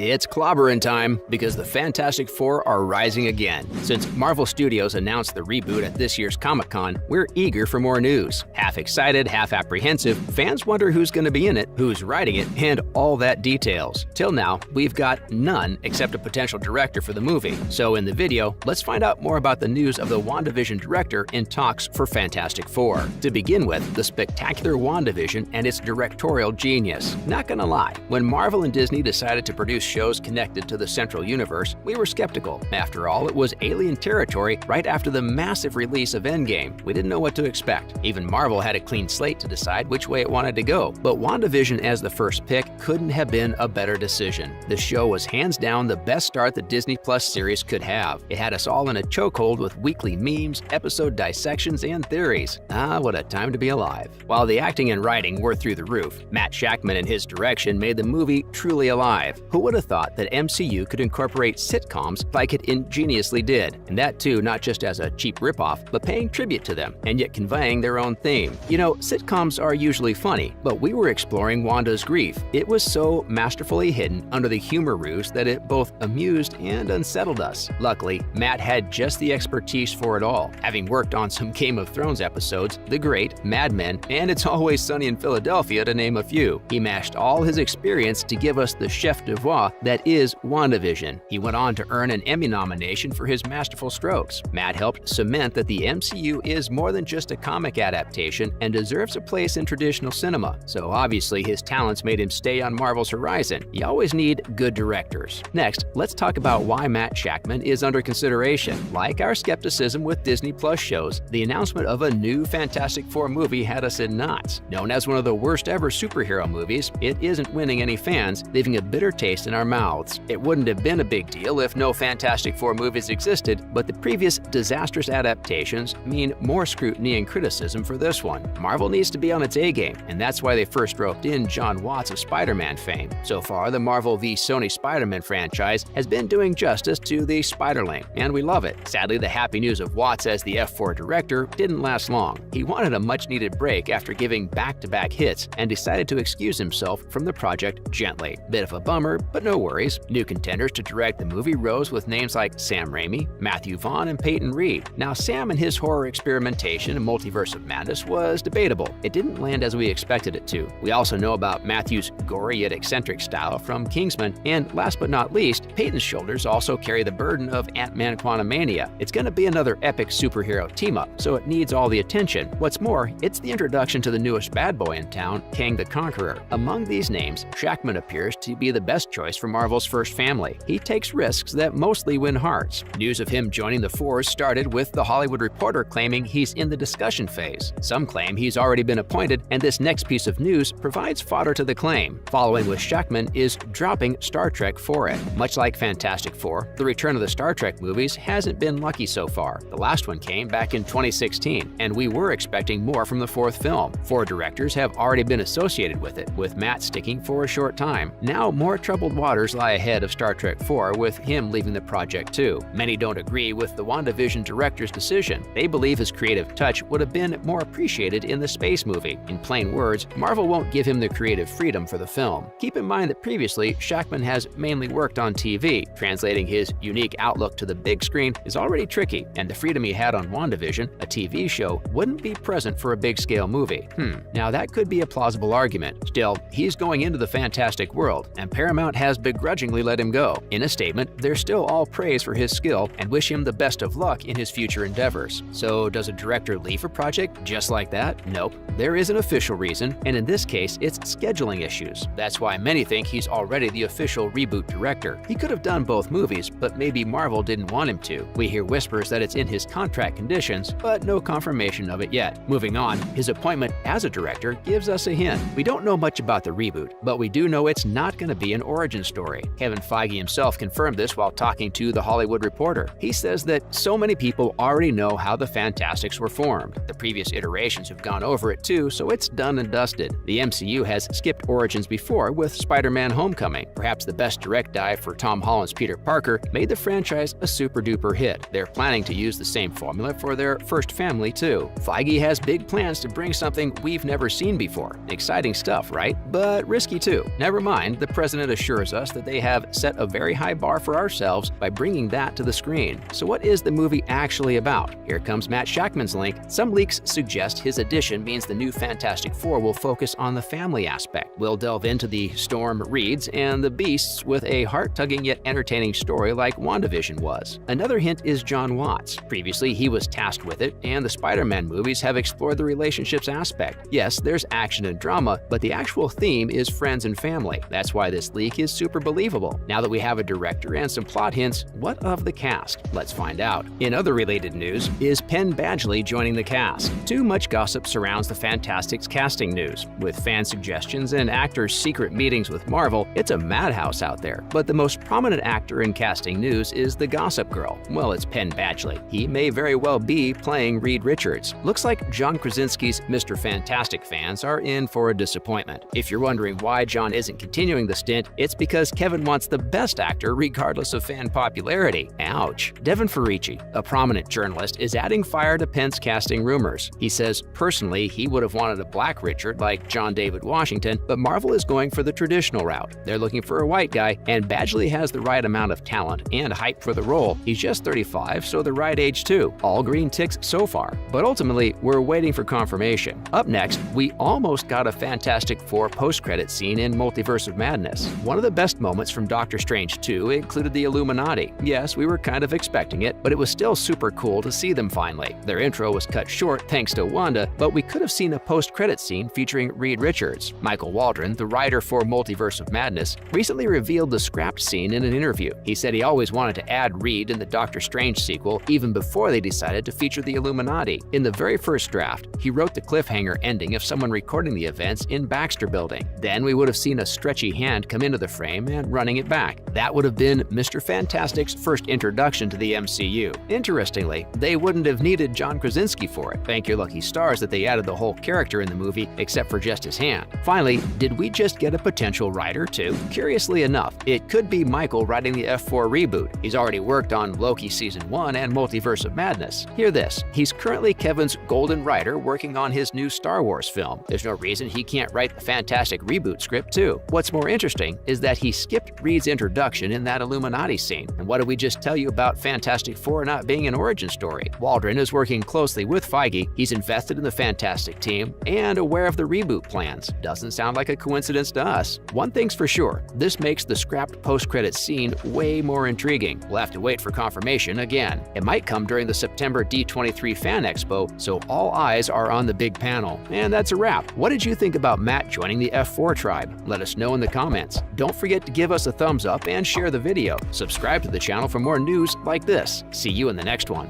It's clobbering time because the Fantastic Four are rising again. Since Marvel Studios announced the reboot at this year's Comic-Con, we're eager for more news. Half excited, half apprehensive, fans wonder who's going to be in it, who's writing it, and all that details. Till now, we've got none except a potential director for the movie. So in the video, let's find out more about the news of the WandaVision director in talks for Fantastic Four. To begin with, the spectacular WandaVision and its directorial genius. Not gonna lie, when Marvel and Disney decided to produce shows connected to the central universe, we were skeptical. After all, it was alien territory right after the massive release of Endgame. We didn't know what to expect. Even Marvel had a clean slate to decide which way it wanted to go. But WandaVision as the first pick couldn't have been a better decision. The show was hands down the best start the Disney Plus series could have. It had us all in a chokehold with weekly memes, episode dissections, and theories. Ah, what a time to be alive. While the acting and writing were through the roof, Matt Shakman and his direction made the movie truly alive. Who would have thought that MCU could incorporate sitcoms like it ingeniously did? And that too, not just as a cheap ripoff, but paying tribute to them, and yet conveying their own theme. You know, sitcoms are usually funny, but we were exploring Wanda's grief. It was so masterfully hidden under the humor ruse that it both amused and unsettled us. Luckily, Matt had just the expertise for it all, having worked on some Game of Thrones episodes, The Great, Mad Men, and It's Always Sunny in Philadelphia, to name a few. He mashed all his experience to give us the chef d'oeuvre that is WandaVision. He went on to earn an Emmy nomination for his masterful strokes. Matt helped cement that the MCU is more than just a comic adaptation and deserves a place in traditional cinema. So obviously his talents made him stay on Marvel's horizon. You always need good directors. Next, let's talk about why Matt Shakman is under consideration. Like our skepticism with Disney Plus shows, the announcement of a new Fantastic Four movie had us in knots. Known as one of the worst ever superhero movies, it isn't winning any fans, leaving a bitter taste in our mouths. It wouldn't have been a big deal if no Fantastic Four movies existed, but the previous disastrous adaptations mean more scrutiny and criticism for this one. Marvel needs to be on its A-game, and that's why they first roped in Jon Watts of Spider-Man fame. So far, the Marvel v Sony Spider-Man franchise has been doing justice to the Spiderling, and we love it. Sadly, the happy news of Watts as the F4 director didn't last long. He wanted a much-needed break after giving back-to-back hits and decided to excuse himself from the project gently. Bit of a bummer, but no worries. New contenders to direct the movie rose with names like Sam Raimi, Matthew Vaughn, and Peyton Reed. Now, Sam and his horror experimentation in Multiverse of Madness was debatable. It didn't land as we expected it to. We also know about Matthew's gory yet eccentric style from Kingsman, and last but not least, Peyton's shoulders also carry the burden of Ant-Man Quantumania. It's going to be another epic superhero team-up, so it needs all the attention. What's more, it's the introduction to the newest bad boy in town, Kang the Conqueror. Among these names, Shakman appears to be the best choice for Marvel's first family. He takes risks that mostly win hearts. News of him joining the Fours started with The Hollywood Reporter claiming he's in the discussion phase. Some claim he's already been appointed, and this next piece of news provides fodder to the claim. Following with Shakman is dropping Star Trek for it. Much like Fantastic Four, the return of the Star Trek movies hasn't been lucky so far. The last one came back in 2016, and we were expecting more from the fourth film. 4 directors have already been associated with it, with Matt sticking for a short time. Now, more troubled waters lie ahead of Star Trek 4, with him leaving the project too. Many don't agree with the WandaVision director's decision. They believe his creative touch would have been more appreciated in the space movie. In plain words, Marvel won't give him the creative freedom for the film. Keep in mind that previously, Shakman has mainly worked on TV. Translating his unique outlook to the big screen is already tricky, and the freedom he had on WandaVision, a TV show, wouldn't be present for a big-scale movie. Now that could be a plausible argument. Still, he's going into the fantastic world, and Paramount has begrudgingly let him go. In a statement, they're still all praise for his skill and wish him the best of luck in his future endeavors. So does a director leave a project just like that? Nope. There is an official reason, and in this case, it's scheduling issues. That's why many think he's already the official reboot director. He could have done both movies, but maybe Marvel didn't want him to. We hear whispers that it's in his contract conditions, but no confirmation of it yet. Moving on, his appointment as a director gives us a hint. We don't know much about the reboot, but we do know it's not going to be an origin story. Kevin Feige himself confirmed this while talking to The Hollywood Reporter. He says that so many people already know how the Fantastics were formed. The previous iterations have gone over it too, so it's done and dusted. The MCU has skipped origin iterations before with Spider-Man: Homecoming. Perhaps the best direct dive for Tom Holland's Peter Parker made the franchise a super-duper hit. They're planning to use the same formula for their first family, too. Feige has big plans to bring something we've never seen before. Exciting stuff, right? But risky, too. Never mind, the president assures us that they have set a very high bar for ourselves by bringing that to the screen. So what is the movie actually about? Here comes Matt Shakman's link. Some leaks suggest his addition means the new Fantastic Four will focus on the family aspect. We'll delve into the Storm Reeds and the Beasts with a heart-tugging yet entertaining story like WandaVision was. Another hint is John Watts. Previously, he was tasked with it, and the Spider-Man movies have explored the relationships aspect. Yes, there's action and drama, but the actual theme is friends and family. That's why this leak is super believable. Now that we have a director and some plot hints, what of the cast? Let's find out. In other related news, is Penn Badgley joining the cast? Too much gossip surrounds the Fantastics casting news. With fan suggestions and actors' secret meetings with Marvel, it's a madhouse out there. But the most prominent actor in casting news is the Gossip Girl. Well, it's Penn Badgley. He may very well be playing Reed Richards. Looks like John Krasinski's Mr. Fantastic fans are in for a disappointment. If you're wondering why John isn't continuing the stint, it's because Kevin wants the best actor regardless of fan popularity. Ouch. Devin Farici, a prominent journalist, is adding fire to Penn's casting rumors. He says personally he would have wanted a black Richard like John David Washington, but Marvel is going for the traditional route. They're looking for a white guy, and Badgley has the right amount of talent and hype for the role. He's just 35, so the right age too. All green ticks so far, but ultimately we're waiting for confirmation. Up next, we almost got a Fantastic Four post-credit scene in Multiverse of Madness. One of the best moments from Doctor Strange 2 included the Illuminati. Yes, we were kind of expecting it, but it was still super cool to see them finally. Their intro was cut short thanks to Wanda, but we could have seen a post-credit scene featuring Reed Richards. Michael Waldron, the writer for Multiverse of Madness, recently revealed the scrapped scene in an interview. He said he always wanted to add Reed in the Doctor Strange sequel even before they decided to feature the Illuminati. In the very first draft, he wrote the cliffhanger ending of someone recording the events in Baxter Building. Then we would have seen a stretchy hand come into the frame and running it back. That would have been Mr. Fantastic's first introduction to the MCU. Interestingly, they wouldn't have needed John Krasinski for it. Thank your lucky stars that they added the whole character in the movie except for just his hand. Finally, did we just get a potential writer too? Curiously enough, it could be Michael writing the F4 reboot. He's already worked on Loki Season 1 and Multiverse of Madness. Hear this, he's currently Kevin's golden writer working on his new Star Wars film. There's no reason he can't write the Fantastic reboot script too. What's more interesting is that he skipped Reed's introduction in that Illuminati scene. And what did we just tell you about Fantastic Four not being an origin story? Waldron is working closely with Feige, he's invested in the Fantastic team, and aware of the reboot plans. Doesn't sound like a coincidence to us. One thing's for sure, this makes the scrapped post-credits scene way more intriguing. We'll have to wait for confirmation again. It might come during the September D23 Fan Expo, so all eyes are on the big panel. And that's a wrap. What did you think about Matt joining the F4 tribe? Let us know in the comments. Don't forget to give us a thumbs up and share the video. Subscribe to the channel for more news like this. See you in the next one.